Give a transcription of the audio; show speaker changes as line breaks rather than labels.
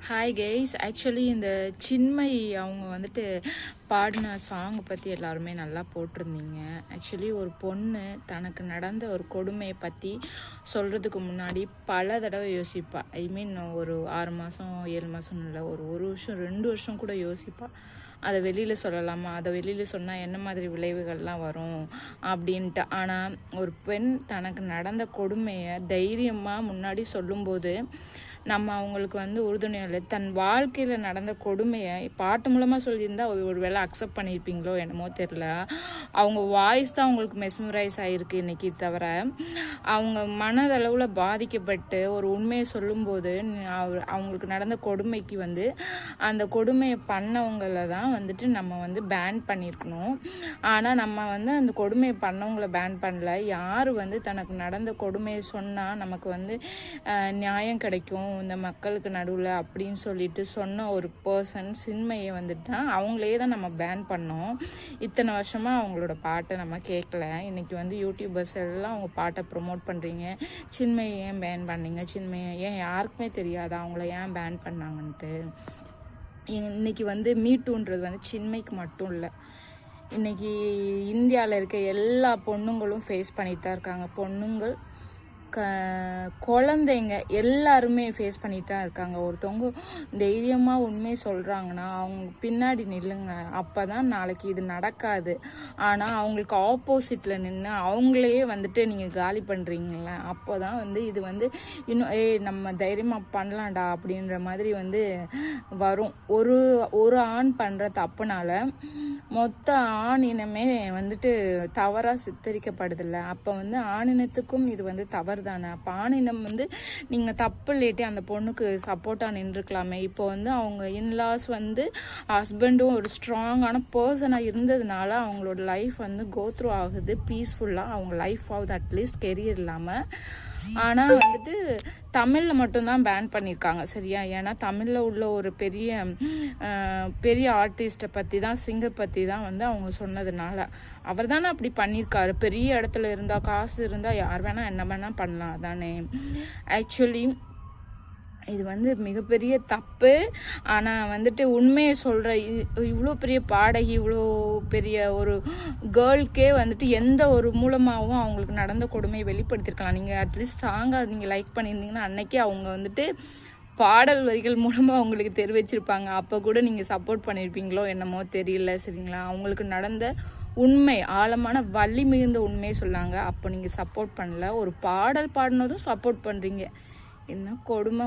Hi guys, actually இந்த சின்மயி அவங்க வந்துட்டு பாடின சாங் பற்றி எல்லாருமே நல்லா போட்டிருந்தீங்க. ஆக்சுவலி ஒரு பொண்ணு தனக்கு நடந்த ஒரு கொடுமையை பற்றி சொல்கிறதுக்கு முன்னாடி பல தடவை யோசிப்பா. ஐ மீன் ஒரு 6 மாதம் 7 மாதம் இல்லை, ஒரு வருஷம் 2 வருஷம் கூட யோசிப்பா. அதை வெளியில் சொல்லலாமா, அதை வெளியில் சொன்னால் என்ன மாதிரி விளைவுகள்லாம் வரும் அப்படின்ட்டு. ஆனால் ஒரு பெண் தனக்கு நடந்த கொடுமையை தைரியமாக முன்னாடி சொல்லும்போது நம்ம அவங்களுக்கு உறுதுணையில் தன் வாழ்க்கையில் நடந்த கொடுமையை பாட்டு மூலமாக சொல்லியிருந்தா ஒரு வேளை அக்செப்ட் பண்ணியிருப்பீங்களோ என்னமோ தெரில. அவங்க வாய்ஸ் தான் அவங்களுக்கு மெஸ்மரைஸ் ஆகிருக்கு இன்றைக்கி. தவிர அவங்க மனதளவில் பாதிக்கப்பட்டு ஒரு உண்மையை சொல்லும்போது அவங்களுக்கு நடந்த கொடுமைக்கு அந்த கொடுமையை பண்ணவங்கள தான் நம்ம பேன் பண்ணியிருக்கணும். ஆனால் நம்ம அந்த கொடுமையை பண்ணவங்கள பேன் பண்ணல. யார் தனக்கு நடந்த கொடுமையை சொன்னால் நமக்கு நியாயம் கிடைக்கும் இந்த மக்களுக்கு நடுவில் அப்படின்னு சொல்லிட்டு சொன்ன ஒரு பர்சன் சின்மயை அவங்களே தான் நம்ம பேன் பண்ணோம். இத்தனை வருஷமாக அவங்களோட பாட்டை நம்ம கேட்கல. இன்றைக்கி யூடியூபர்ஸ் எல்லாம் அவங்க பாட்டை ப்ரொமோட் பண்ணுறீங்க. சின்மயை ஏன் பேன் பண்ணீங்க, சின்மயை ஏன் யாருக்குமே தெரியாதா அவங்கள ஏன் பேன் பண்ணாங்கன்ட்டு. இன்றைக்கி மீட்டுன்றது சின்மைக்கு மட்டும் இல்லை, இன்றைக்கி இந்தியாவில் இருக்க எல்லா பொண்ணுங்களும் ஃபேஸ் பண்ணிட்டு தான் இருக்காங்க. பொண்ணுங்கள் குழந்தைங்க எல்லாருமே ஃபேஸ் பண்ணிட்டு தான் இருக்காங்க. ஒருத்தவங்க தைரியமாக உண்மையை சொல்கிறாங்கன்னா அவங்க பின்னாடி நில்லுங்க, அப்போ தான் நாளைக்கு இது நடக்காது. ஆனால் அவங்களுக்கு ஆப்போசிட்டில் நின்று அவங்களே நீங்கள் காலி பண்ணுறீங்கள, அப்போ தான் இது இன்னும் நம்ம தைரியமாக பண்ணலாம்டா அப்படின்ற மாதிரி வரும். ஒரு ஆண் பண்ணுற தப்புனால மொத்த ஆண் இனமே தவறாக சித்தரிக்கப்படுதில்ல. அப்போ ஆணினத்துக்கும் இது தவறு தானே. அப்போ ஆணினம் நீங்கள் தப்பு இல்லாட்டி அந்த பொண்ணுக்கு சப்போர்ட்டாக நின்றுக்கலாமே. இப்போ அவங்க இன்லாஸ் ஹஸ்பண்டும் ஒரு ஸ்ட்ராங்கான பர்சனாக இருந்ததுனால அவங்களோட லைஃப் கோத்ரூ ஆகுது பீஸ்ஃபுல்லாக. அவங்க லைஃப் ஆகுது அட்லீஸ்ட் கெரியர் இல்லாமல். ஆனால் தமிழில் மட்டும்தான் பேன் பண்ணியிருக்காங்க, சரியா? ஏன்னா தமிழில் உள்ள ஒரு பெரிய ஆர்டிஸ்ட்டை பற்றி தான், சிங்கர் பற்றி தான் அவங்க சொன்னதுனால. அவர் தானே அப்படி பண்ணியிருக்காரு. பெரிய இடத்துல இருந்தால், காசு இருந்தால் யார் வேணால் என்ன வேணால் பண்ணலாம், அதானே. ஆக்சுவலி இது மிகப்பெரிய தப்பு. ஆனால் உண்மையை சொல்கிற இவ்வளோ பெரிய பாடகி, இவ்வளோ பெரிய ஒரு கேர்ள்கே எந்த ஒரு மூலமாகவும் அவங்களுக்கு நடந்த கொடுமையை வெளிப்படுத்தியிருக்கலாம். நீங்கள் அட்லீஸ்ட் சாங்காக நீங்கள் லைக் பண்ணியிருந்தீங்கன்னா அன்னைக்கே அவங்க பாடல் வரிகள் மூலமாக அவங்களுக்கு தெரிவிச்சிருப்பாங்க. அப்போ கூட நீங்கள் சப்போர்ட் பண்ணியிருப்பீங்களோ என்னமோ தெரியல, சரிங்களா? அவங்களுக்கு நடந்த உண்மை, ஆழமான வலி மிகுந்த உண்மையை சொன்னாங்க. அப்போ நீங்கள் சப்போர்ட் பண்ணல. ஒரு பாடல் பாடினதும் சப்போர்ட் பண்ணுறீங்க. என்ன கொடுமை!